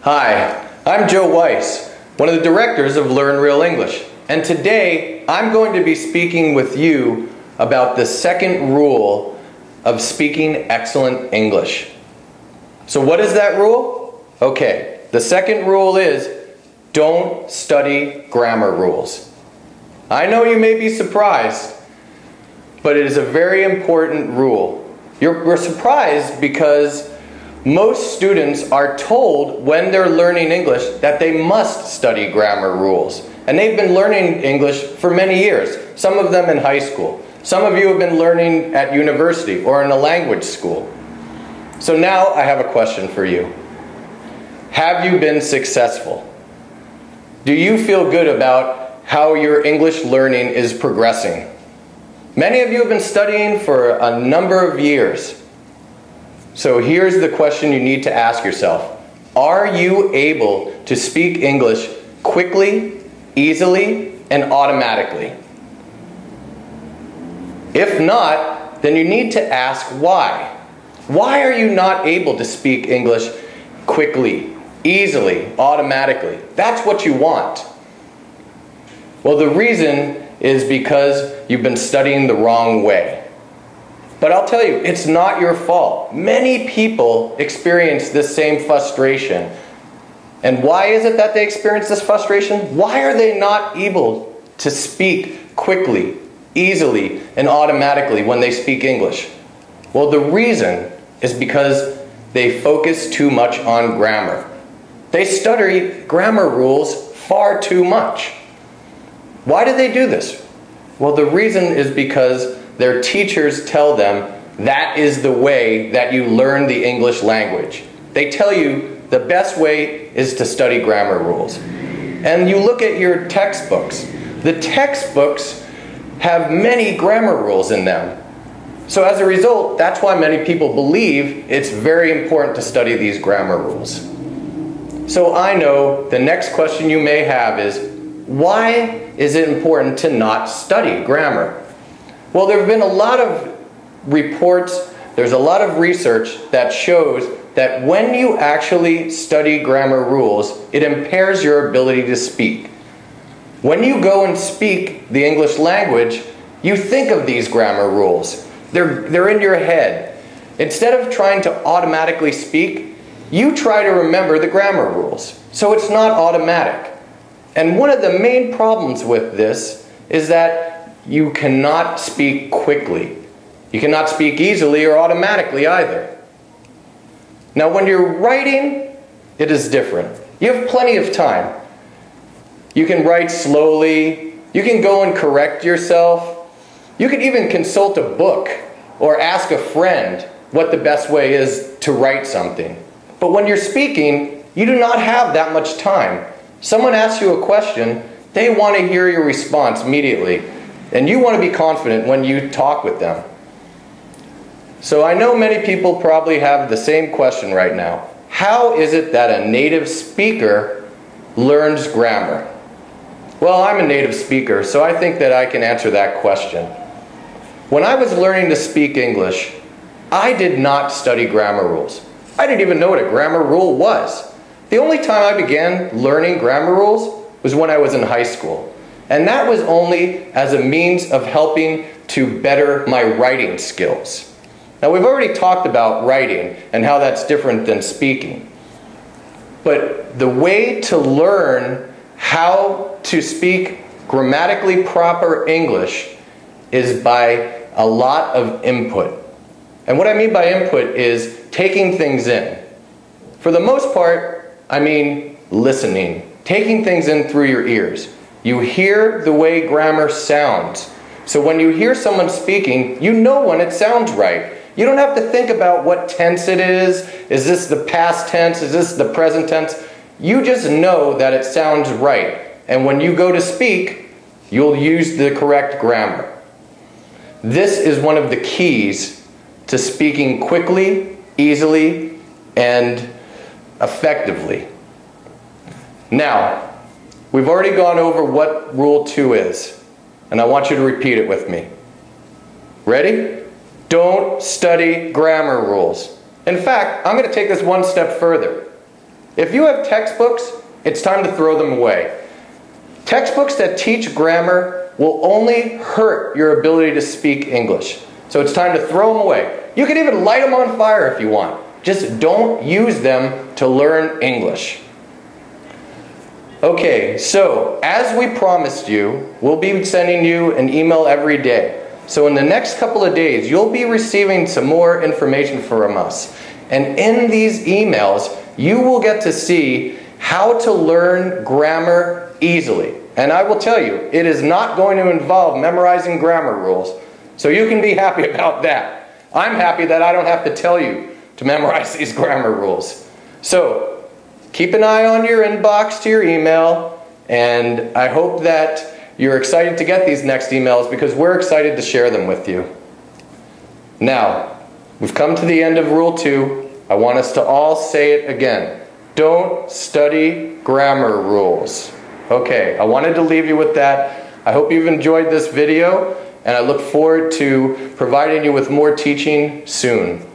Hi, I'm Joe Weiss, one of the directors of Learn Real English, and today I'm going to be speaking with you about the second rule of speaking excellent English. So what is that rule? Okay, the second rule is don't study grammar rules. I know you may be surprised, but it is a very important rule. We're surprised because most students are told when they're learning English that they must study grammar rules. And they've been learning English for many years, some of them in high school. Some of you have been learning at university or in a language school. So now I have a question for you. Have you been successful? Do you feel good about how your English learning is progressing? Many of you have been studying for a number of years. So here's the question you need to ask yourself. Are you able to speak English quickly, easily, and automatically? If not, then you need to ask why. Why are you not able to speak English quickly, easily, automatically? That's what you want. Well, the reason is because you've been studying the wrong way. But I'll tell you, it's not your fault. Many people experience this same frustration. And why is it that they experience this frustration? Why are they not able to speak quickly, easily, and automatically when they speak English? Well, the reason is because they focus too much on grammar. They study grammar rules far too much. Why do they do this? Well, the reason is because their teachers tell them that is the way that you learn the English language. They tell you the best way is to study grammar rules. And you look at your textbooks. The textbooks have many grammar rules in them. So as a result, that's why many people believe it's very important to study these grammar rules. So I know the next question you may have is, why is it important to not study grammar? Well, there have been a lot of reports, there's a lot of research that shows that when you actually study grammar rules, it impairs your ability to speak. When you go and speak the English language, you think of these grammar rules. They're in your head. Instead of trying to automatically speak, you try to remember the grammar rules. So it's not automatic. And one of the main problems with this is that you cannot speak quickly. You cannot speak easily or automatically either. Now when you're writing, it is different. You have plenty of time. You can write slowly. You can go and correct yourself. You can even consult a book or ask a friend what the best way is to write something. But when you're speaking, you do not have that much time. Someone asks you a question, they want to hear your response immediately. And you want to be confident when you talk with them. So I know many people probably have the same question right now. How is it that a native speaker learns grammar? Well, I'm a native speaker, so I think that I can answer that question. When I was learning to speak English, I did not study grammar rules. I didn't even know what a grammar rule was. The only time I began learning grammar rules was when I was in high school. And that was only as a means of helping to better my writing skills. Now we've already talked about writing and how that's different than speaking. But the way to learn how to speak grammatically proper English is by a lot of input. And what I mean by input is taking things in. For the most part, I mean listening, taking things in through your ears. You hear the way grammar sounds. So when you hear someone speaking, you know when it sounds right. You don't have to think about what tense it is. Is this the past tense? Is this the present tense? You just know that it sounds right. And when you go to speak, you'll use the correct grammar. This is one of the keys to speaking quickly, easily, and effectively. Now, we've already gone over what Rule 2 is, and I want you to repeat it with me. Ready? Don't study grammar rules. In fact, I'm going to take this one step further. If you have textbooks, it's time to throw them away. Textbooks that teach grammar will only hurt your ability to speak English. So it's time to throw them away. You can even light them on fire if you want. Just don't use them to learn English. Okay, so as we promised you, we'll be sending you an email every day. So in the next couple of days, you'll be receiving some more information from us. And in these emails, you will get to see how to learn grammar easily. And I will tell you, it is not going to involve memorizing grammar rules. So you can be happy about that. I'm happy that I don't have to tell you to memorize these grammar rules. So keep an eye on your inbox to your email, and I hope that you're excited to get these next emails because we're excited to share them with you. Now, we've come to the end of Rule 2. I want us to all say it again. Don't study grammar rules. Okay, I wanted to leave you with that. I hope you've enjoyed this video, and I look forward to providing you with more teaching soon.